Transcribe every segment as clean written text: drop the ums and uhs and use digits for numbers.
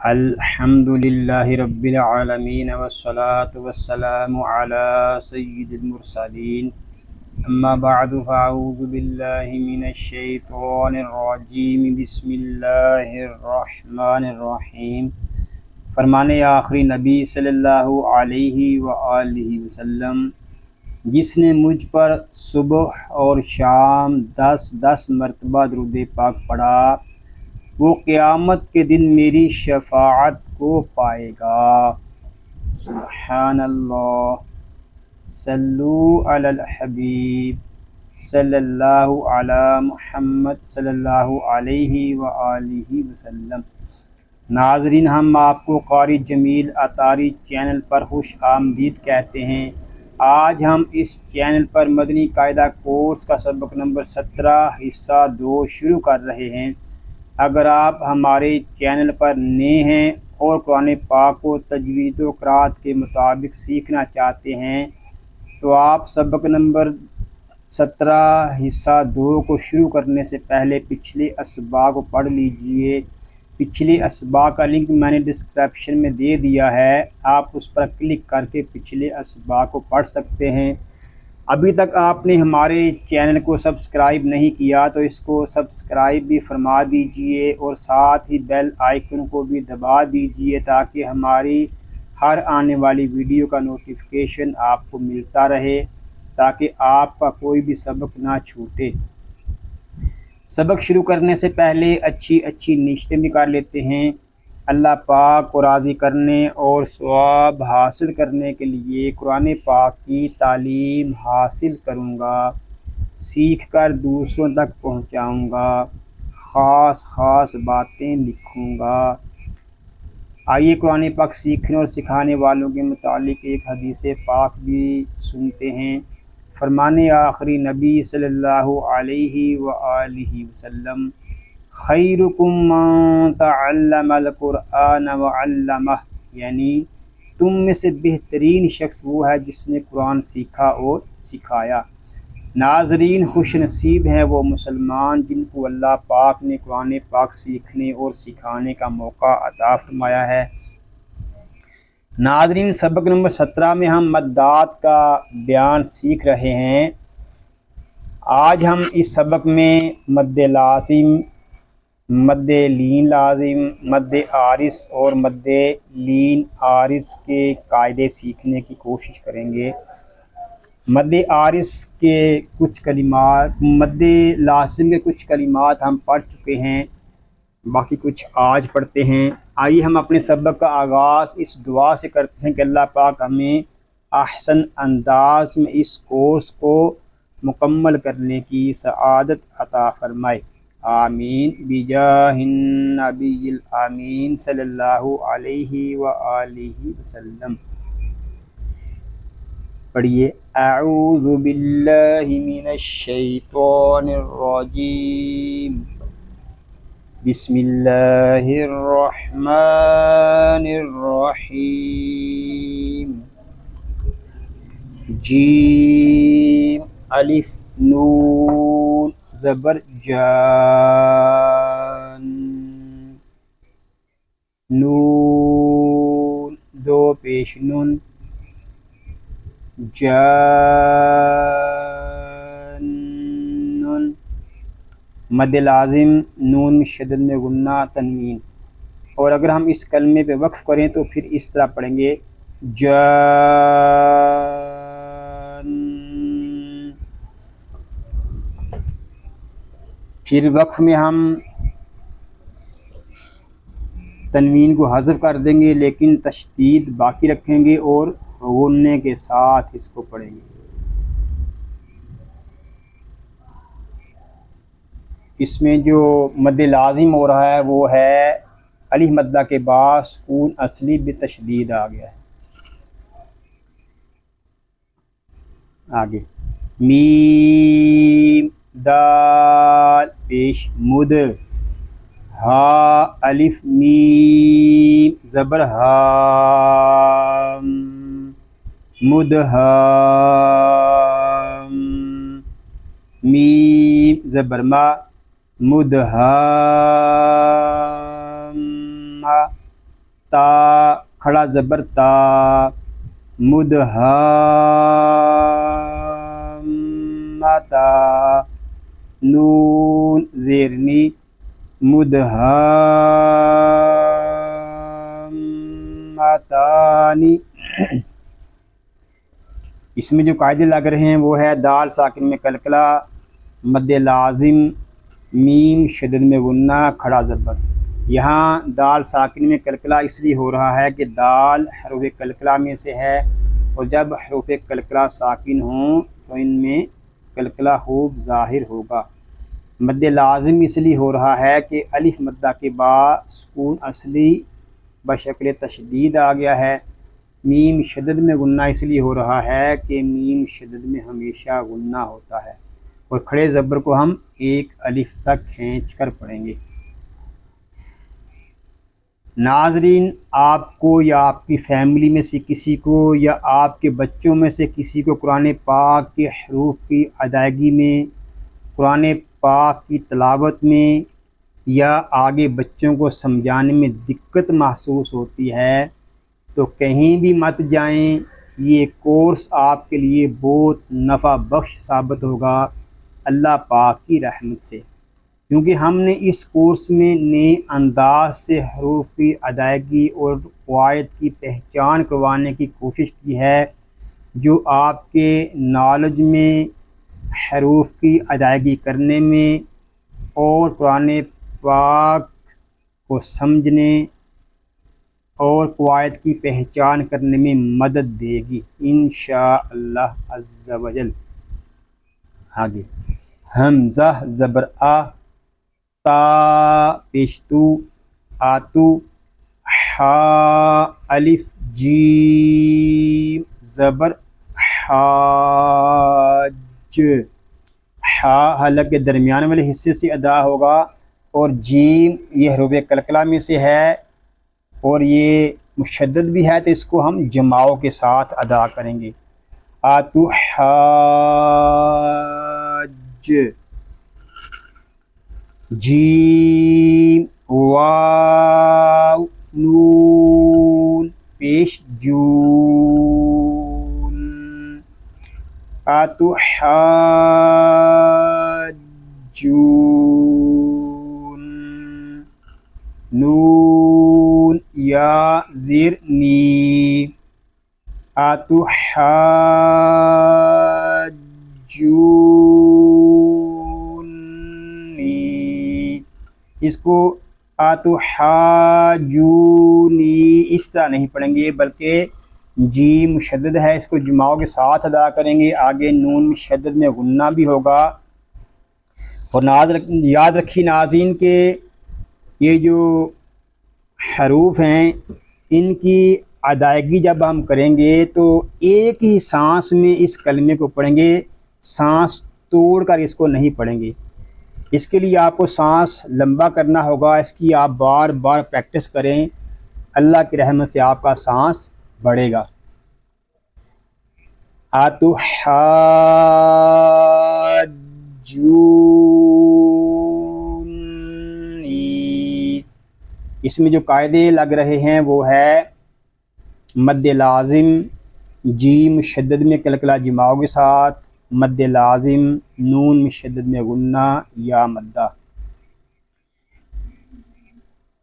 الحمد للہ رب العالمین والصلاة والسلام علی سید المرسلین اما بعد فاعوذ باللہ من الشیطان الرجیم بسم اللہ الرحمن الرحیم۔ فرمان آخری نبی صلی اللہ علیہ وآلہ وسلم، جس نے مجھ پر صبح اور شام 10 مرتبہ درود پاک پڑھا، وہ قیامت کے دن میری شفاعت کو پائے گا۔ سبحان اللہ۔ صلو علی الحبیب صلی اللہ علی محمد صلی اللہ علیہ وآلہ وسلم۔ ناظرین، ہم آپ کو قاری جمیل اطاری چینل پر خوش آمدید کہتے ہیں۔ آج ہم اس چینل پر مدنی قاعدہ کورس کا سبق نمبر 17 حصہ 2 شروع کر رہے ہیں۔ اگر آپ ہمارے چینل پر نئے ہیں اور قرآن پاک کو تجوید و قرات کے مطابق سیکھنا چاہتے ہیں تو آپ سبق نمبر 17 حصہ 2 کو شروع کرنے سے پہلے پچھلے اسباق کو پڑھ لیجئے۔ پچھلے اسباق کا لنک میں نے ڈسکرپشن میں دے دیا ہے، آپ اس پر کلک کر کے پچھلے اسباق کو پڑھ سکتے ہیں۔ ابھی تک آپ نے ہمارے چینل کو سبسکرائب نہیں کیا تو اس کو سبسکرائب بھی فرما دیجئے اور ساتھ ہی بیل آئیکن کو بھی دبا دیجئے تاکہ ہماری ہر آنے والی ویڈیو کا نوٹیفیکیشن آپ کو ملتا رہے، تاکہ آپ کا کوئی بھی سبق نہ چھوٹے۔ سبق شروع کرنے سے پہلے اچھی نیتیں بھی کر لیتے ہیں۔ اللہ پاک کو راضی کرنے اور ثواب حاصل کرنے کے لیے قرآن پاک کی تعلیم حاصل کروں گا، سیکھ کر دوسروں تک پہنچاؤں گا، خاص باتیں لکھوں گا۔ آئیے قرآن پاک سیکھنے اور سکھانے والوں کے متعلق ایک حدیث پاک بھی سنتے ہیں۔ فرمان آخری نبی صلی اللہ علیہ وآلہ وسلم، خیرکم من تعلم القرآن وعلمہ، یعنی تم میں سے بہترین شخص وہ ہے جس نے قرآن سیکھا اور سکھایا۔ ناظرین، خوش نصیب ہیں وہ مسلمان جن کو اللہ پاک نے قرآن پاک سیکھنے اور سکھانے کا موقع عطا فرمایا ہے۔ ناظرین، سبق نمبر 17 میں ہم مدات کا بیان سیکھ رہے ہیں۔ آج ہم اس سبق میں مد لازم، مد لین لازم، مد عارض اور مد لین عارض کے قاعدے سیکھنے کی کوشش کریں گے۔ مد عارض کے کچھ کلمات، مد لازم کے کچھ کلمات ہم پڑھ چکے ہیں، باقی کچھ آج پڑھتے ہیں۔ آئیے ہم اپنے سبق کا آغاز اس دعا سے کرتے ہیں کہ اللہ پاک ہمیں احسن انداز میں اس کورس کو مکمل کرنے کی سعادت عطا فرمائے، آمین، بجاہ النبی الامین صلی اللہ علیہ وآلہ وسلم۔ پڑھیے، اعوذ باللہ من الشیطان الرجیم، بسم اللہ الرحمن الرحیم، جیم الف نون زبر جان، نون دو پیش نون، جان، مد لازم نون شدد میں غنہ تنوین۔ اور اگر ہم اس کلمے پہ وقف کریں تو پھر اس طرح پڑھیں گے، جان۔ پھر وقف میں ہم تنوین کو حذف کر دیں گے لیکن تشدید باقی رکھیں گے اور غننے کے ساتھ اس کو پڑھیں گے۔ اس میں جو مد لازم ہو رہا ہے وہ ہے الف مدہ کے بعد سکون اصلی بتشدید آ گیا ہے۔ آگے میم دال پیش مد، ہا الف میم زبر ہا، مدہام، میم زبر ما، مدہام، تا کھڑا زبر تا، مدھامتا نون زیرنی مدھامتانی۔ اس میں جو قاعدے لگ رہے ہیں وہ ہے دال ساکن میں کلکلا، مد لازم، میم شدد میں غنہ، کھڑا زبر۔ یہاں دال ساکن میں کلکلا اس لیے ہو رہا ہے کہ دال حروف کلکلا میں سے ہے، اور جب حروف کلکلا ساکن ہوں تو ان میں کلکلا خوب ظاہر ہوگا۔ مد لازم اس لیے ہو رہا ہے کہ الف مدہ کے بعد سکون اصلی بشکل تشدید آ گیا ہے۔ میم شدد میں غنہ اس لیے ہو رہا ہے کہ میم شدد میں ہمیشہ غنہ ہوتا ہے، اور کھڑے زبر کو ہم ایک الف تک کھینچ کر پڑھیں گے۔ ناظرین، آپ کو یا آپ کی فیملی میں سے کسی کو یا آپ کے بچوں میں سے کسی کو قرآن پاک کے حروف کی ادائیگی میں، قرآن پاک کی تلاوت میں یا آگے بچوں کو سمجھانے میں دقت محسوس ہوتی ہے تو کہیں بھی مت جائیں، یہ کورس آپ کے لیے بہت نفع بخش ثابت ہوگا اللہ پاک کی رحمت سے، کیونکہ ہم نے اس کورس میں نئے انداز سے حروف کی ادائیگی اور قواعد کی پہچان کروانے کی کوشش کی ہے، جو آپ کے نالج میں، حروف کی ادائیگی کرنے میں اور قرآن پاک کو سمجھنے اور قواعد کی پہچان کرنے میں مدد دے گی انشاءاللہ عز و جل۔ آگے حمزہ زبر آ، تا پیشتو آتو، حا الف جیم زبر حاج، حا حلق کے درمیان والے حصے سے ادا ہوگا، اور جیم یہ حروف کلکلا میں سے ہے اور یہ مشدد بھی ہے، تو اس کو ہم جماؤ کے ساتھ ادا کریں گے۔ آتو حاج، جیم واو نون پیش جون، آتو حاجون، نون یا زیر نی، آتو حاجونی، اس کو آتو حاجونی اس طرح نہیں پڑھیں گے، بلکہ جیم مشدد ہے، اس کو جماؤ کے ساتھ ادا کریں گے، آگے نون مشدد میں غنہ بھی ہوگا۔ اور یاد رکھی ناظرین کہ یہ جو حروف ہیں ان کی ادائیگی جب ہم کریں گے تو ایک ہی سانس میں اس کلمے کو پڑھیں گے، سانس توڑ کر اس کو نہیں پڑھیں گے۔ اس کے لیے آپ کو سانس لمبا کرنا ہوگا، اس کی آپ بار بار پریکٹس کریں، اللہ کی رحمت سے آپ کا سانس بڑھے گا۔ آتو حاجونی، اس میں جو قاعدے لگ رہے ہیں وہ ہے مد لازم، جیم مشدد میں کلکلا جماؤ کے ساتھ، مد لازم، نون مشدد میں غنہ یا مدہ۔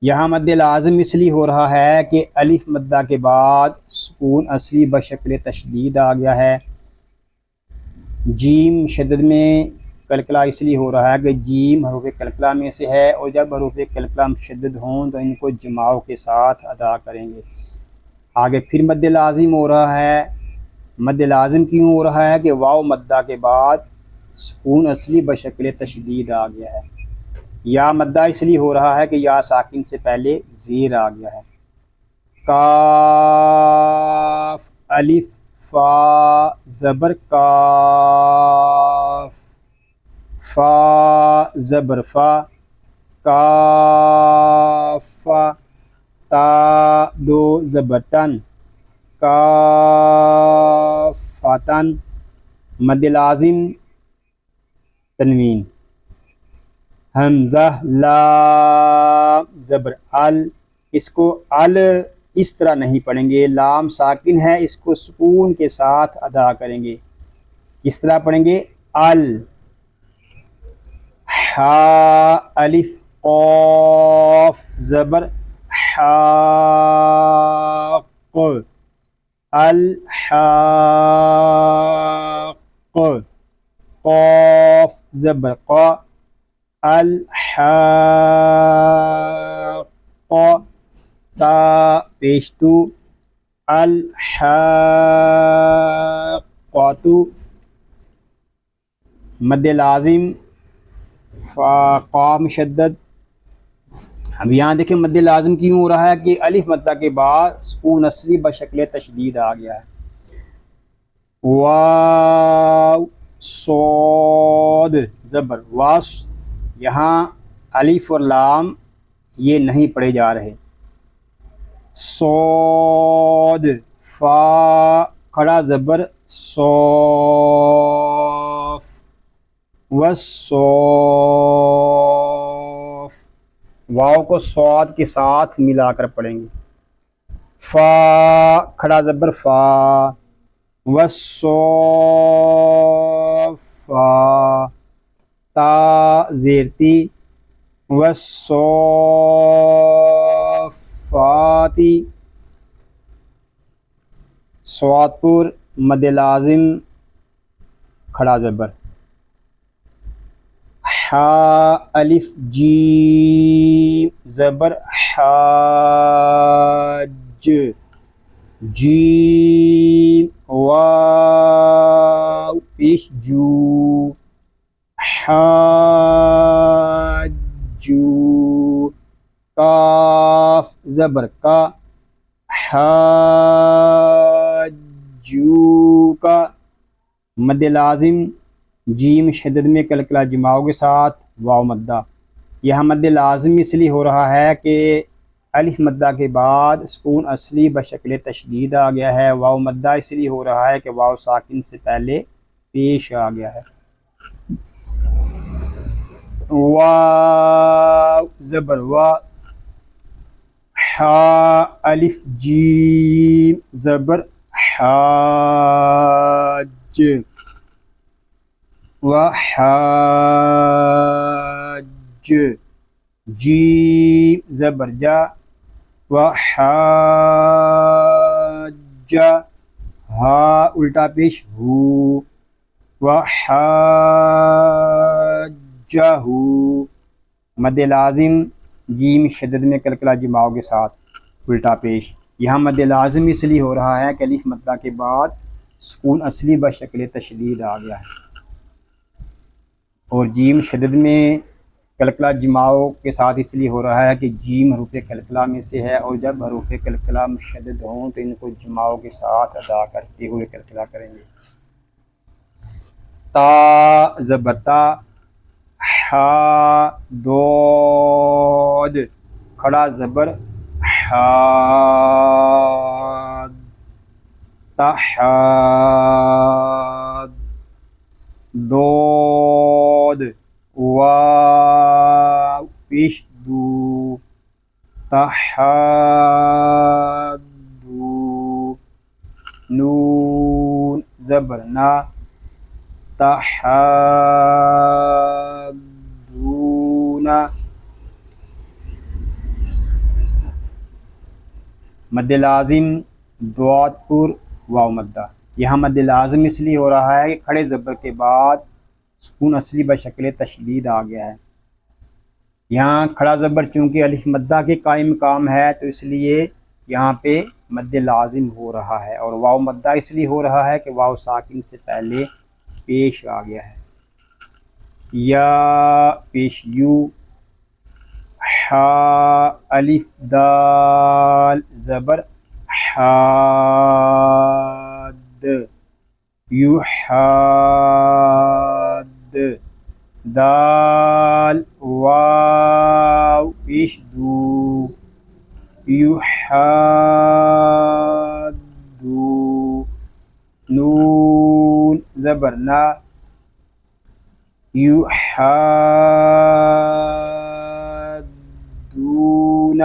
یہاں مد لازم اس لیے ہو رہا ہے کہ الف مدہ کے بعد سکون اصلی بشکل تشدید آ گیا ہے۔ جیم مشدد میں کلکلا اس لیے ہو رہا ہے کہ جیم حروف کلکلا میں سے ہے، اور جب حروف کلکلا مشدد ہوں تو ان کو جماؤ کے ساتھ ادا کریں گے۔ آگے پھر مد لازم ہو رہا ہے۔ مد لازم کیوں ہو رہا ہے کہ واو مدہ کے بعد سکون اصلی بشکل تشدید آ گیا ہے۔ یا مدہ اس لیے ہو رہا ہے کہ یا ساکن سے پہلے زیر آ گیا ہے۔ کاف الف فا زبر کاف، فا زبر فا، کافا، تا دو زبر تن، کافتن، مد لازم تنوین۔ حمزہ لام زبر ال، اس کو ال اس طرح نہیں پڑھیں گے، لام ساکن ہے، اس کو سکون کے ساتھ ادا کریں گے۔ کس طرح پڑھیں گے؟ ال، ہا الف قاف زبر حاق، الحاق، قاف زبر قا، الحاق، تا پیش تو، الحاقۃ، مد لازم فا مشدد۔ اب یہاں دیکھیں مد لازم کیوں ہو رہا ہے کہ الف مدہ کے بعد سکون اصلی بشکل تشدید آ گیا ہے۔ واو صاد زبر واس، یہاں الف اور لام یہ نہیں پڑھے جا رہے۔ صاد فا کھڑا زبر صوف، والصوف، واو کو صاد کے ساتھ ملا کر پڑھیں گے۔ فا کھڑا زبر فا، والصوفا، تا زیرتی، والصوفاتی، صاد پر مد لازم کھڑا زبر، حا الف جیم زبر حاج، جیم واو پیش جو، حاجو، کاف زبر کا، حاجو کا، مد لازم جیم شدد میں کلکلا جماؤ کے ساتھ واو مدہ۔ یہاں مد لازم اس لیے ہو رہا ہے کہ الف مدہ کے بعد سکون اصلی بشکل تشدید آ گیا ہے، واو مدہ اس لیے ہو رہا ہے کہ واو ساکن سے پہلے پیش آ گیا ہے۔ واو زبر وا، حا الف جیم زبر حاج، وحاج، جیم زبر جا، وحاج، ہا الٹا پیش ہو، وحاجہ، مد لازم جیم شدد میں کلکلا جماؤ کے ساتھ الٹا پیش۔ یہاں مد لازم اس لیے ہو رہا ہے کہ الف مدہ کے بعد سکون اصلی بشکل تشدید آ گیا ہے، اور جیم شدد میں کلکلا جماؤ کے ساتھ اس لیے ہو رہا ہے کہ جیم حروف کلکلا میں سے ہے، اور جب حروف کلکلا مشدد ہوں تو ان کو جماؤ کے ساتھ ادا کرتے ہوئے کلکلا کریں گے۔ تا زبر تا، حا دود کھڑا زبر حاد، تحاد، دود واو پیش دو، تحادو، نون زبر نا، تحادون، مد لازم دعات پر واو مدہ۔ یہاں مد لازم اس لیے ہو رہا ہے کہ کھڑے زبر کے بعد سکون اصلی بشکل تشدید آ گیا ہے۔ یہاں کھڑا زبر چونکہ الف مدہ کے قائم مقام ہے تو اس لیے یہاں پہ مد لازم ہو رہا ہے، اور واو مدہ اس لیے ہو رہا ہے کہ واو ساکن سے پہلے پیش آ گیا ہے۔ یا پیش یو، حا الف دال زبر حاد، یحاد، دال واو پیش دو، یحادو، نون زبر نا، یحادون،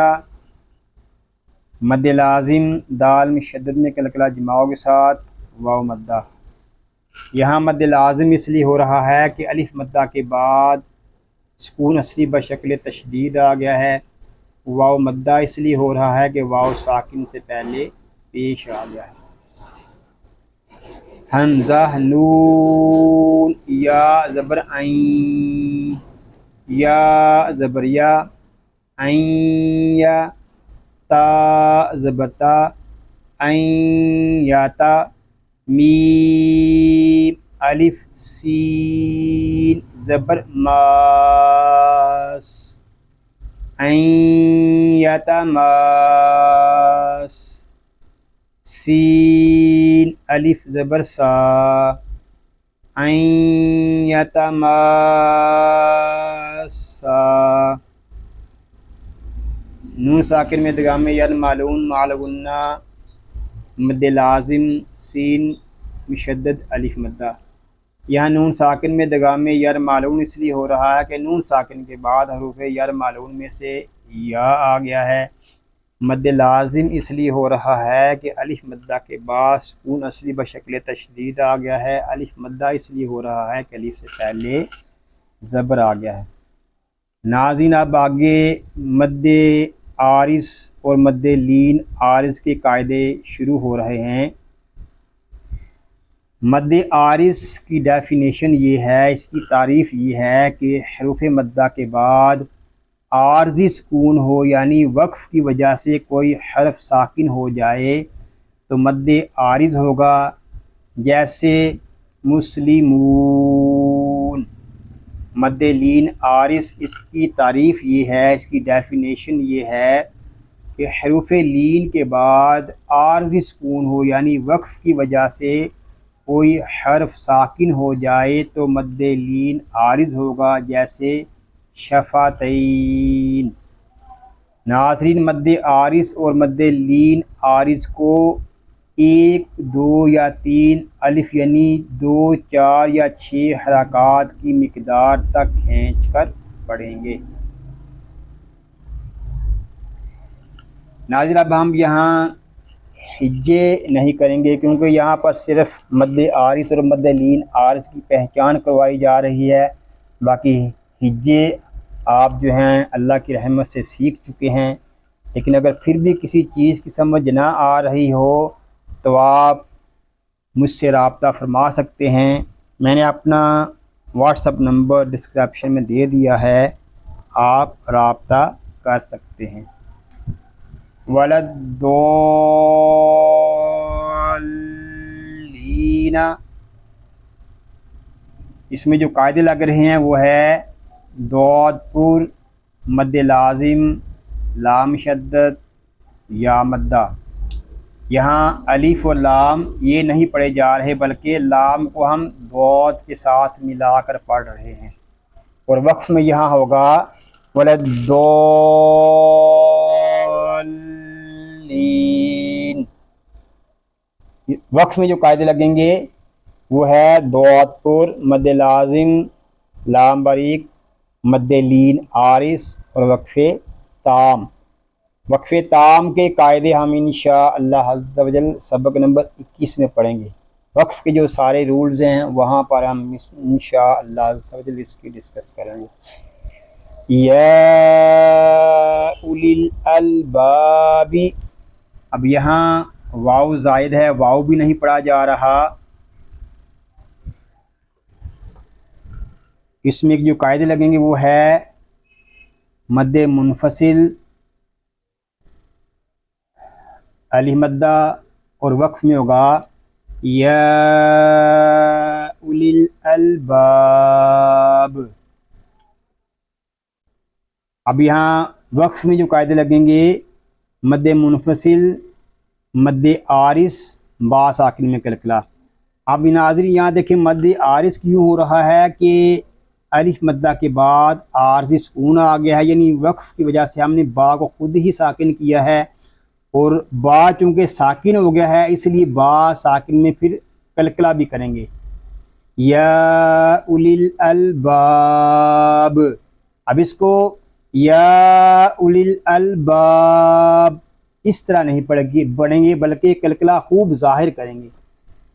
مد لازم دال مشدد میں کلکلہ جماؤ کے ساتھ واو مدہ. یہاں مد لازم اس لیے ہو رہا ہے کہ الف مدہ کے بعد سکون اصلی بشکل تشدید آ گیا ہے. واو مدہ اس لیے ہو رہا ہے کہ واو ساکن سے پہلے پیش آ گیا ہے. حمزہ نون یا زبر عین، یا زبر یا، عین یا، تا زبر تا، عین یا تا، میم الف سین زبر ماس، عین یا تا ماس، سین الف زبر سا، عین یا تا ماسا. نون ساکن میں ادغام ید معلوم مع غنہ مد لازم سین مشدد الف مدہ. یہاں نون ساکن میں ادغام یر معلوم اس لیے ہو رہا ہے کہ نون ساکن کے بعد حروف یر معلوم میں سے یا آ گیا ہے. مد لازم اس لیے ہو رہا ہے کہ الف مدہ کے بعد سکون اصلی بشکل تشدید آ گیا ہے. الف مدہ اس لیے ہو رہا ہے کہ الف سے پہلے زبر آ گیا ہے. ناظرین اب آگے مد عارض اور مد لین عارض کے قاعدے شروع ہو رہے ہیں. مد عارض کی ڈیفینیشن یہ ہے، اس کی تعریف یہ ہے کہ حروف مدہ کے بعد عارضی سکون ہو، یعنی وقف کی وجہ سے کوئی حرف ساکن ہو جائے تو مد عارض ہوگا. جیسے مسلمون. مد لین عارض اس کی تعریف یہ ہے، اس کی ڈیفینیشن یہ ہے کہ حروف لین کے بعد عارضی سکون ہو، یعنی وقف کی وجہ سے کوئی حرف ساکن ہو جائے تو مد لین عارض ہوگا. جیسے شفتین. ناظرین مد عارض اور مد لین عارض کو 1، 2 یا 3 الف یعنی 2، 4 یا 6 حرکات کی مقدار تک کھینچ کر پڑھیں گے. ناظرین اب ہم یہاں ہجے نہیں کریں گے کیونکہ یہاں پر صرف مد عارض اور مد لین عارض کی پہچان کروائی جا رہی ہے. باقی ہجے آپ جو ہیں اللہ کی رحمت سے سیکھ چکے ہیں، لیکن اگر پھر بھی کسی چیز کی سمجھ نہ آ رہی ہو تو آپ مجھ سے رابطہ فرما سکتے ہیں. میں نے اپنا واٹس اپ نمبر ڈسکرپشن میں دے دیا ہے، آپ رابطہ کر سکتے ہیں. ولدالین. اس میں جو قاعدے لگ رہے ہیں وہ ہے ضاد پر، مد لازم، لام شدت، یا مدہ. یہاں الف اور لام یہ نہیں پڑھے جا رہے بلکہ لام کو ہم ضاد کے ساتھ ملا کر پڑھ رہے ہیں. اور وقف میں یہاں ہوگا ولدالین. وقف میں جو قاعدے لگیں گے وہ ہے ضاد پر، مد لازم، لام باریک، مد لین عارض اور وقف تام. وقف تام کے قاعدے ہم انشاءاللہ عز و جل سبق نمبر 21 میں پڑھیں گے. وقف کے جو سارے رولز ہیں وہاں پر ہم انشاءاللہ عز و جل اس کی ڈسکس کریں گے. یا اولی الالباب. اب یہاں واو زائد ہے، واو بھی نہیں پڑھا جا رہا. اس میں جو قاعدے لگیں گے وہ ہے مد منفصل، الف مدہ، اور وقف میں ہوگا یا اولی الالباب. اب یہاں وقف میں جو قاعدے لگیں گے مد منفصل، مد عارض، با ساکن میں کلکلہ. اب ناظرین یہاں دیکھیں مد عارض کیوں ہو رہا ہے کہ الف مدہ کے بعد عارضی سکون آ گیا ہے، یعنی وقف کی وجہ سے ہم نے با کو خود ہی ساکن کیا ہے، اور با چونکہ ساکن ہو گیا ہے اس لیے با ساکن میں پھر کلکلہ بھی کریں گے. یا اولی الالباب. اب اس کو یا اولی الالباب اس طرح نہیں پڑھیں گے بلکہ کلکلا خوب ظاہر کریں گے.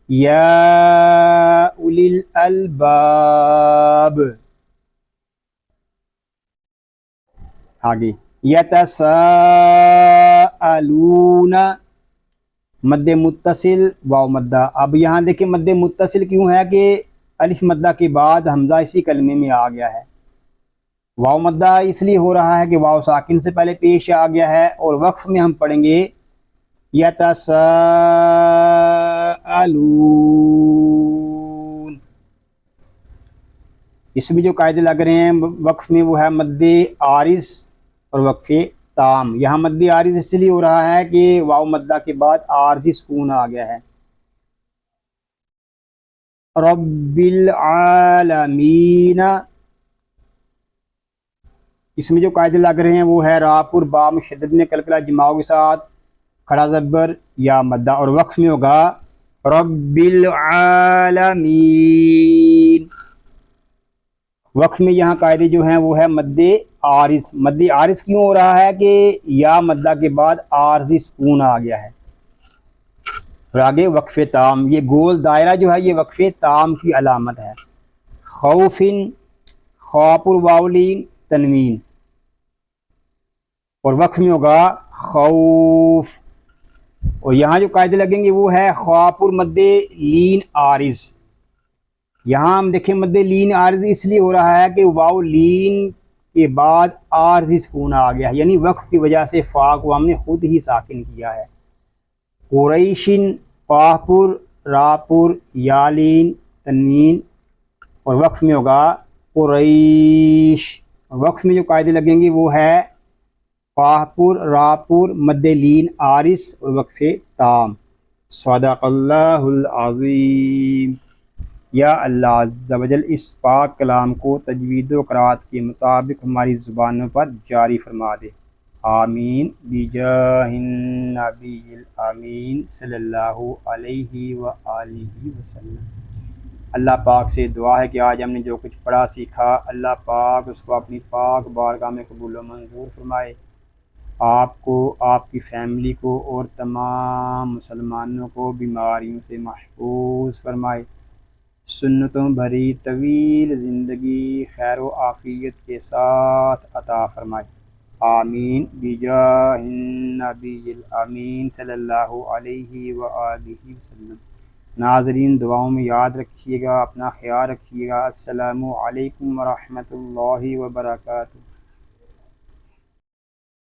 یا اولی الالباب. آگے یتساءلون مد متصل واو مدہ. اب یہاں دیکھیں مد متصل کیوں ہے کہ الف مدہ کے بعد حمزہ اسی کلمے میں آ گیا ہے. واو مدہ اس لیے ہو رہا ہے کہ واو ساکن سے پہلے پیش آ گیا ہے، اور وقف میں ہم پڑھیں گے یتساءلون. اس میں جو قاعدے لگ رہے ہیں وقف میں وہ ہے مد عارض اور وقف تام. یہاں مد عارض اس لیے ہو رہا ہے کہ واو مدہ کے بعد عارضی سکون آ گیا ہے. رب العالمین. اس میں جو قاعدے لگ رہے ہیں وہ ہے را پر با مشدد میں کلکلا جماؤ کے ساتھ کھڑا زبر یا مدہ، اور وقف میں ہوگا رب العالمین. وقف میں یہاں قاعدے جو ہیں وہ ہے مد عارض. مد عارض کیوں ہو رہا ہے کہ یا مدہ کے بعد عارضی سکون آ گیا ہے. اور آگے وقف تام، یہ گول دائرہ جو ہے یہ وقف تام کی علامت ہے. خوفن خواب واولین تنوین، اور وقف میں ہوگا خوف. اور یہاں جو قاعدے لگیں گے وہ ہے خواب مد لین عارض. یہاں ہم دیکھیں مد لین عارض اس لیے ہو رہا ہے کہ واو لین کے بعد عارضی سکون آ گیا ہے، یعنی وقف کی وجہ سے فا کو ہم نے خود ہی ساکن کیا ہے. قریشن پاہپر راپر یالین تنوین، اور وقف میں ہوگا قریش. وقف میں جو قاعدے لگیں گے وہ ہے پاہپر راپر مد لین عارض اور وقف تام. صدق اللہ العظیم. یا اللہ عز و جل اس پاک کلام کو تجوید و قرات کے مطابق ہماری زبانوں پر جاری فرما دے. آمین بجاہ النبی الامین صلی اللہ علیہ وآلہ وسلم. اللہ پاک سے دعا ہے کہ آج ہم نے جو کچھ پڑھا سیکھا اللہ پاک اس کو اپنی پاک بارگاہ میں قبول و منظور فرمائے. آپ کو، آپ کی فیملی کو اور تمام مسلمانوں کو بیماریوں سے محفوظ فرمائے. سنتوں بھری طویل زندگی خیر و عافیت کے ساتھ عطا فرمائے. آمین بجاہ النبی الامین صلی اللہ علیہ وآلہ وسلم. ناظرین دعاؤں میں یاد رکھیے گا، اپنا خیال رکھیے گا. السلام علیکم ورحمۃ اللہ وبرکاتہ.